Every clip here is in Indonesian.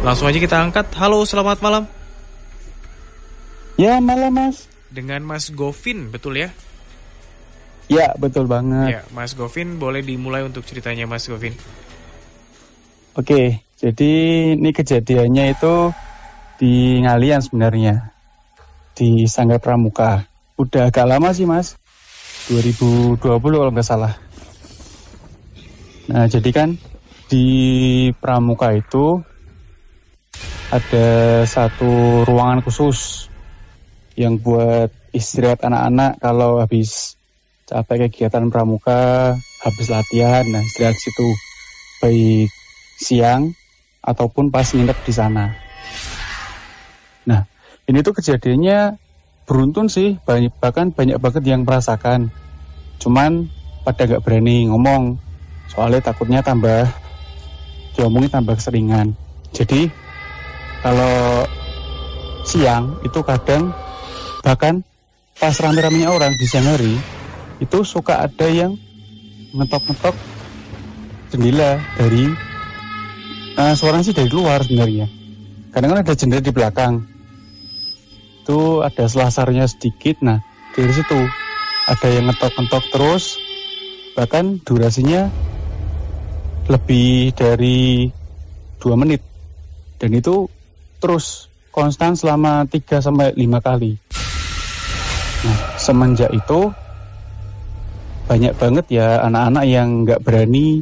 Langsung aja kita angkat. Halo, selamat malam. Ya, malam Mas. Dengan Mas Govin, betul ya? Ya, betul banget. Ya, Mas Govin, boleh dimulai untuk ceritanya Mas Govin. Oke, jadi ini kejadiannya itu di Ngalian sebenarnya. Di Sanggar Pramuka. Udah agak lama sih Mas. 2020 kalau nggak salah. Nah, jadi kan di Pramuka itu ada satu ruangan khusus yang buat istirahat anak-anak kalau habis capek kegiatan pramuka, habis latihan, nah istirahat situ, baik siang ataupun pas nginep di sana. Nah, ini tuh kejadiannya beruntun sih, bahkan banyak banget yang merasakan. Cuman pada nggak berani ngomong, soalnya takutnya diomongin tambah keseringan. Jadi kalau siang itu kadang bahkan pas rame-ramenya orang di siang hari itu suka ada yang ngetok-ngetok jendela dari suaranya sih dari luar sebenarnya. Kadang kan ada jendela di belakang. Itu ada selasarnya sedikit. Nah, dari situ ada yang ngetok-ngetok terus. Bahkan durasinya lebih dari 2 menit. Dan itu terus konstan selama 3-5 kali. Nah, semenjak itu banyak banget ya anak-anak yang nggak berani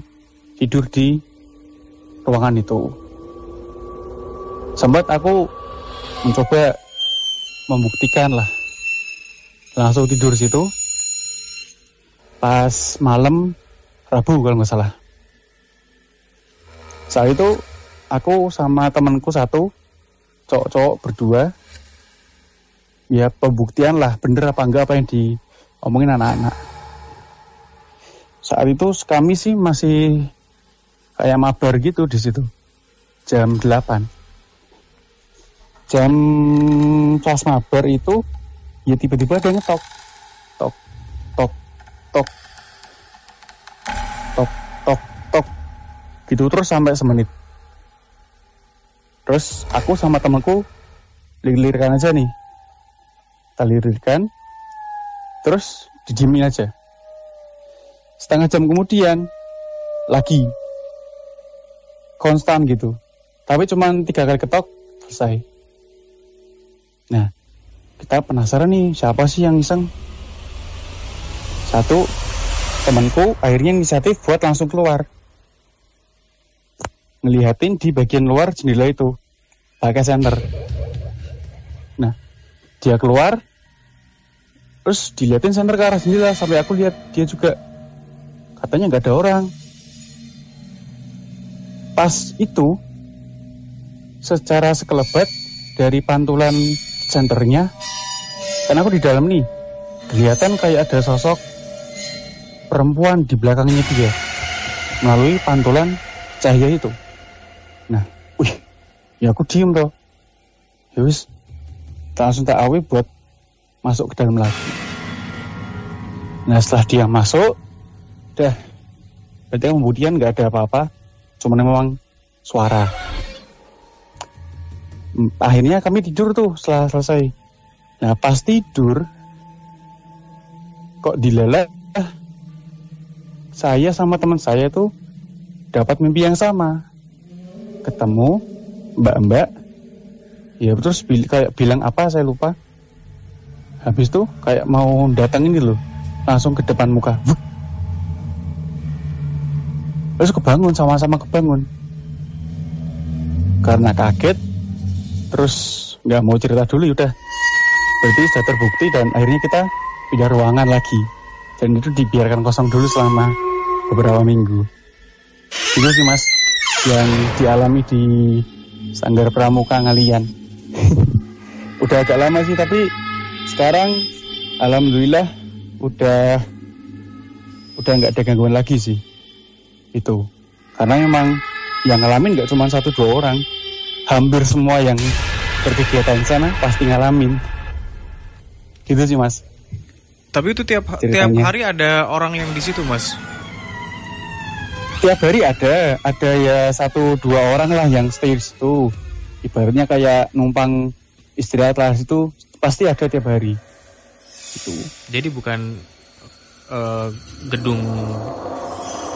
tidur di ruangan itu. Sempat aku mencoba membuktikan lah, langsung tidur situ pas malam Rabu kalau nggak salah. Saat itu aku sama temanku satu, cowok-cowok berdua, ya pembuktian lah bener apa enggak apa yang diomongin anak-anak. Saat itu kami sih masih kayak mabar gitu di situ. Jam 8. Jam pas mabar itu ya tiba-tiba ada ngetok. Tok tok tok. Tok tok tok. Gitu terus sampai semenit. Terus aku sama temanku lirik-lirikan aja nih. Kita lirikan. Terus didimin aja. Setengah jam kemudian lagi konstan gitu, tapi cuma 3 kali ketok selesai. Nah, kita penasaran nih siapa sih yang iseng. Satu temanku akhirnya inisiatif buat langsung keluar, ngelihatin di bagian luar jendela itu pakai senter. Nah, dia keluar terus dilihatin senter ke arah jendela, sampai aku lihat dia juga. Katanya nggak ada orang. Pas itu, secara sekelebat dari pantulan senternya, kan aku di dalam nih, kelihatan kayak ada sosok perempuan di belakangnya dia, melalui pantulan cahaya itu. Nah, ya aku diem toh. Yus, langsung tak awe buat masuk ke dalam lagi. Nah, setelah dia masuk, berarti kemudian nggak ada apa-apa, cuma memang suara. Akhirnya kami tidur tuh setelah selesai. Nah, pas tidur kok dileleh, saya sama teman saya tuh dapat mimpi yang sama. Ketemu mbak-mbak, ya terus kayak bilang apa saya lupa. Habis tuh kayak mau datang ini loh, langsung ke depan muka. Terus kebangun, sama-sama kebangun. Karena kaget, terus nggak mau cerita dulu, udah. Berarti sudah terbukti dan akhirnya kita pindah ruangan lagi. Dan itu dibiarkan kosong dulu selama beberapa minggu. Itu sih Mas, yang dialami di Sanggar Pramuka Ngalian. Udah agak lama sih, tapi sekarang alhamdulillah udah nggak ada gangguan lagi sih. Itu karena memang yang ngalamin nggak cuma 1-2 orang, hampir semua yang berkegiatan di sana pasti ngalamin. Gitu sih Mas. Tapi itu tiap hari ada orang yang di situ Mas? Tiap hari ada ya 1-2 orang lah yang stay di situ. ibaratnya kayak numpang istirahat lah, itu pasti ada tiap hari. Itu. Jadi bukan gedung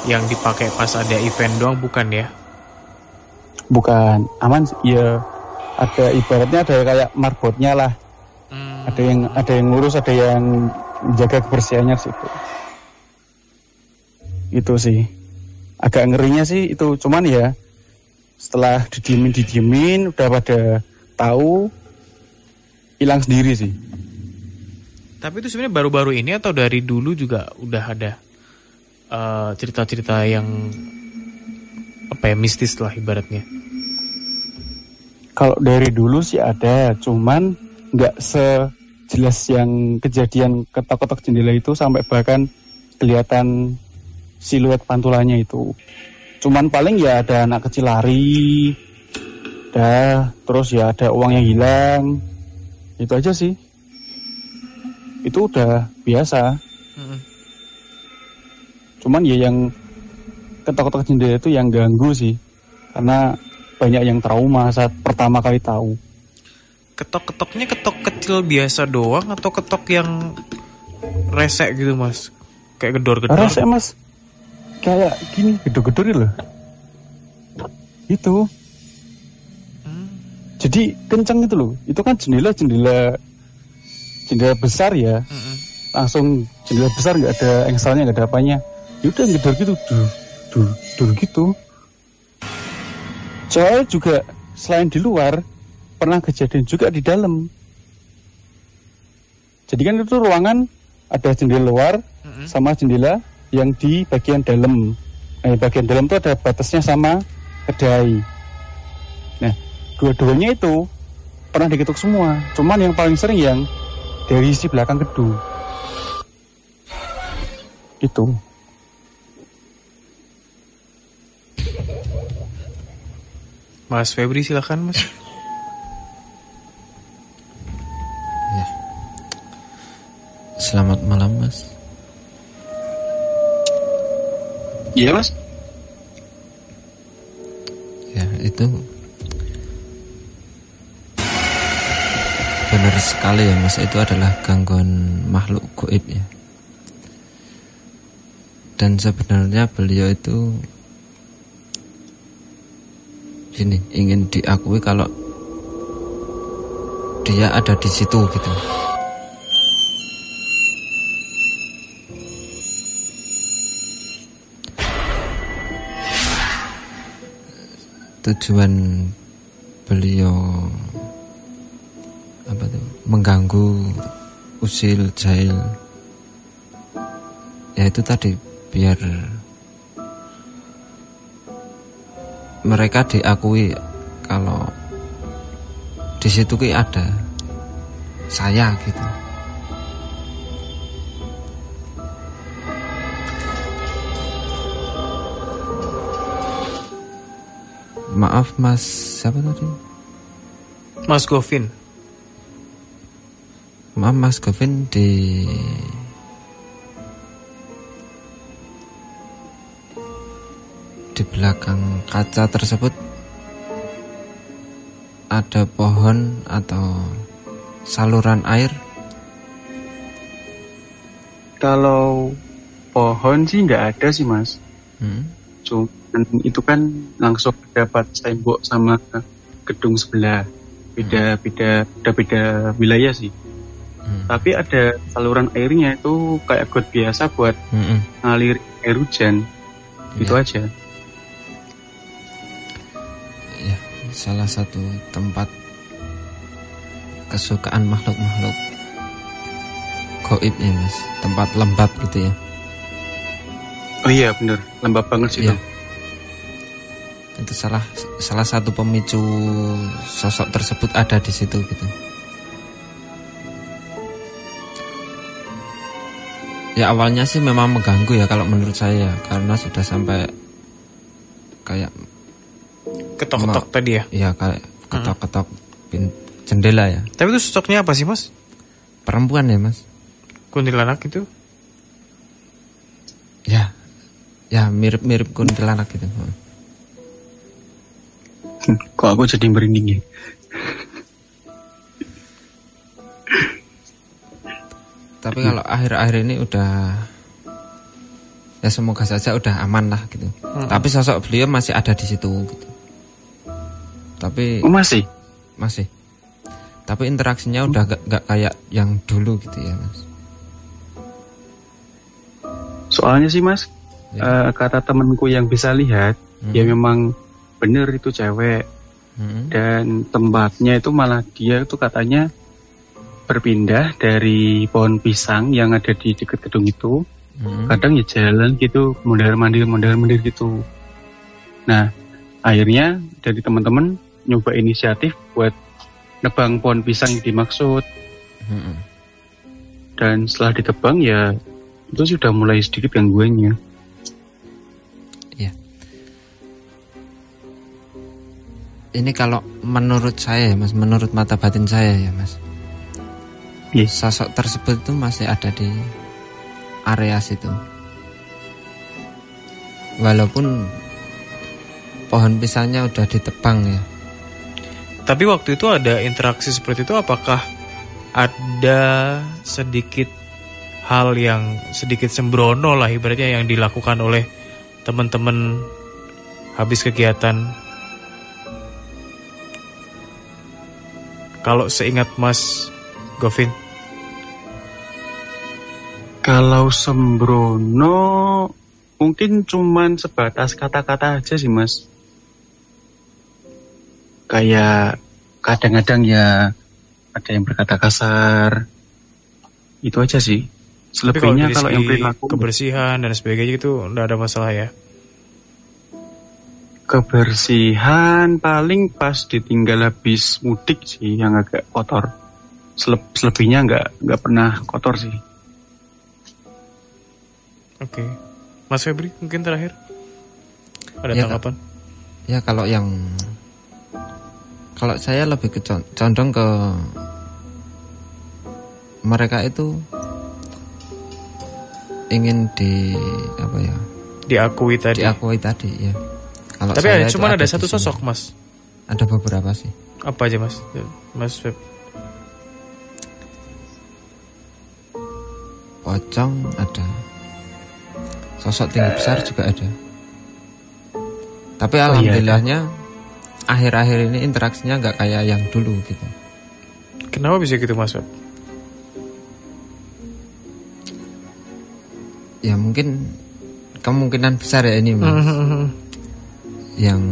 yang dipakai pas ada event doang, bukan ya? Bukan, aman ya. Ada ibaratnya ada kayak marbotnya lah. Ada yang ngurus, ada yang menjaga kebersihannya situ. Itu sih. Agak ngerinya sih itu, cuman ya setelah didiemin udah pada tahu, hilang sendiri sih. Tapi itu sebenarnya baru-baru ini atau dari dulu juga udah ada cerita-cerita yang mistis lah ibaratnya? Kalau dari dulu sih ada, cuman nggak sejelas yang kejadian ketok-ketok jendela itu sampai bahkan kelihatan siluet pantulannya itu. Cuman paling ya ada anak kecil lari, terus ya ada uang yang hilang, itu aja sih. Itu udah biasa. Cuman ya yang ketok-ketok jendela itu yang ganggu sih, karena banyak yang trauma saat pertama kali tahu. Ketok-ketoknya ketok kecil biasa doang atau ketok yang resek gitu mas? Kayak gedor-gedor? Resek mas, kayak gini, gedor-gedor loh. Itu. Jadi kenceng itu loh. Itu kan jendela besar ya. Langsung jendela besar, nggak ada engselnya, nggak ada apanya. Yaudah gedor gitu, dur gitu. Soalnya juga selain di luar, pernah kejadian juga di dalam. Jadi kan itu ruangan ada jendela luar sama jendela yang di bagian dalam. Nah, bagian dalam itu ada batasnya sama kedai. Nah, dua-duanya itu pernah diketuk semua. Cuman yang paling sering yang dari sisi belakang gedung. Itu. Mas Febri silakan mas. Ya. Selamat malam mas. Iya mas. Ya itu benar sekali ya mas, itu adalah gangguan makhluk gaib ya. Dan sebenarnya beliau itu ini ingin diakui kalau dia ada di situ gitu. Tujuan beliau mengganggu usil jahil ya itu tadi, biar mereka diakui kalau di situ ada saya gitu. Maaf mas, siapa tadi? Mas Govin. Maaf mas Govin, di belakang kaca tersebut ada pohon atau saluran air? Kalau pohon sih nggak ada sih mas. Cuman itu kan langsung dapat tembok sama gedung sebelah. Beda wilayah sih. Tapi ada saluran airnya, itu kayak got biasa buat ngalir air hujan. Itu aja. Ya, salah satu tempat kesukaan makhluk-makhluk gaib ya mas, tempat lembab gitu ya. Oh iya bener, lembab banget sih. Iya. Itu salah satu pemicu sosok tersebut ada di situ gitu. Ya awalnya sih memang mengganggu ya kalau menurut saya, karena sudah sampai kayak ketok-ketok tadi ya. Iya, kayak ketok-ketok jendela ya. Tapi itu sosoknya apa sih mas? Perempuan ya mas. Kuntilanak itu? Ya mirip kuntilanak gitu. Kok aku jadi merinding ya? Tapi kalau akhir-akhir ini udah, ya semoga saja udah aman lah gitu. Tapi sosok beliau masih ada di situ gitu. Tapi masih. Tapi interaksinya udah gak kayak yang dulu gitu ya Mas. Soalnya sih Mas, kata temanku yang bisa lihat, ya memang bener itu cewek. Dan tempatnya itu malah dia itu katanya berpindah dari pohon pisang yang ada di dekat gedung itu. Kadang ya jalan gitu, mondar-mandir gitu. Nah, akhirnya dari teman-teman nyoba inisiatif buat nebang pohon pisang yang dimaksud. Dan setelah ditebang ya itu sudah mulai sedikit gangguannya. Iya. Ini kalau menurut saya ya Mas, menurut mata batin saya ya Mas, sosok tersebut itu masih ada di area situ. Walaupun pohon pisangnya udah ditebang ya. Tapi waktu itu ada interaksi seperti itu, apakah ada sedikit hal yang sedikit sembrono lah ibaratnya yang dilakukan oleh teman-teman habis kegiatan? Kalau seingat Mas Govin. Kalau sembrono mungkin cuman sebatas kata-kata aja sih Mas. Kayak kadang-kadang ya ada yang berkata kasar. Itu aja sih. Selebihnya kalau yang perilaku kebersihan dan sebagainya itu enggak ada masalah ya. Kebersihan paling pas ditinggal habis mudik sih yang agak kotor. Selebihnya nggak pernah kotor sih. Oke. Mas Febri mungkin terakhir ada tanggapan? Ya kalau saya lebih condong ke mereka itu ingin diakui tadi ya. Kalau tapi cuma ada satu sosok Mas. Ada beberapa sih. Apa aja Mas Feb? Pocong ada, sosok tinggi besar juga ada. Tapi alhamdulillahnya akhir-akhir ini interaksinya nggak kayak yang dulu gitu. Kenapa bisa gitu Mas Feb? Ya mungkin kemungkinan besar ya ini Mas. Yang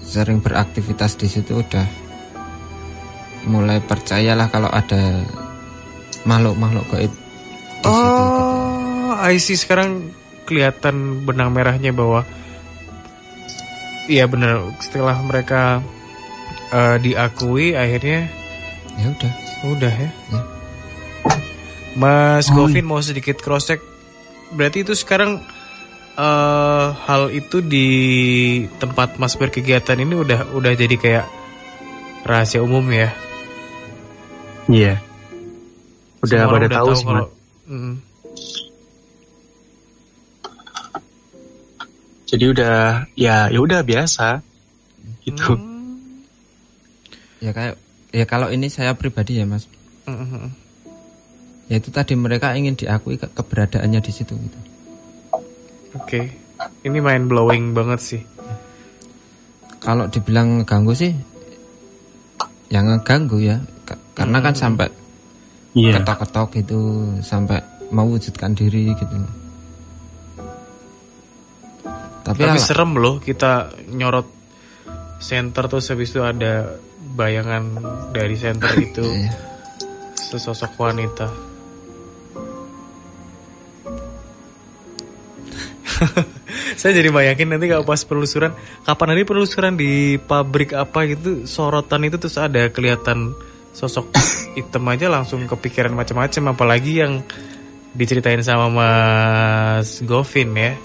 sering beraktivitas di situ udah mulai percayalah kalau ada makhluk-makhluk gaib di situ gitu. I see, sekarang kelihatan benang merahnya bahwa iya benar, setelah mereka diakui akhirnya ya udah ya. Mas Govin mau sedikit cross check, berarti itu sekarang hal itu di tempat Mas berkegiatan ini udah jadi kayak rahasia umum ya? Iya. Udah pada tahu sih kalau jadi udah ya udah biasa gitu. Ya kalau ini saya pribadi ya Mas. Ya itu tadi mereka ingin diakui keberadaannya di situ gitu. Oke. Ini mind blowing banget sih. Kalau dibilang ngeganggu sih yang ngeganggu ya. Karena kan sampai ketok-ketok itu, sampai mewujudkan diri gitu. Tapi serem loh kita nyorot senter terus habis itu ada bayangan dari senter itu sesosok wanita. Saya jadi bayangin nanti kalau pas penelusuran, kapan hari penelusuran di pabrik apa gitu, sorotan itu terus ada kelihatan sosok hitam aja langsung kepikiran macam-macam, apalagi yang diceritain sama Mas Govin ya.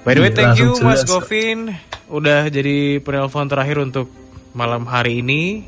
By the way, thank you Mas Govin udah jadi penelpon terakhir untuk malam hari ini.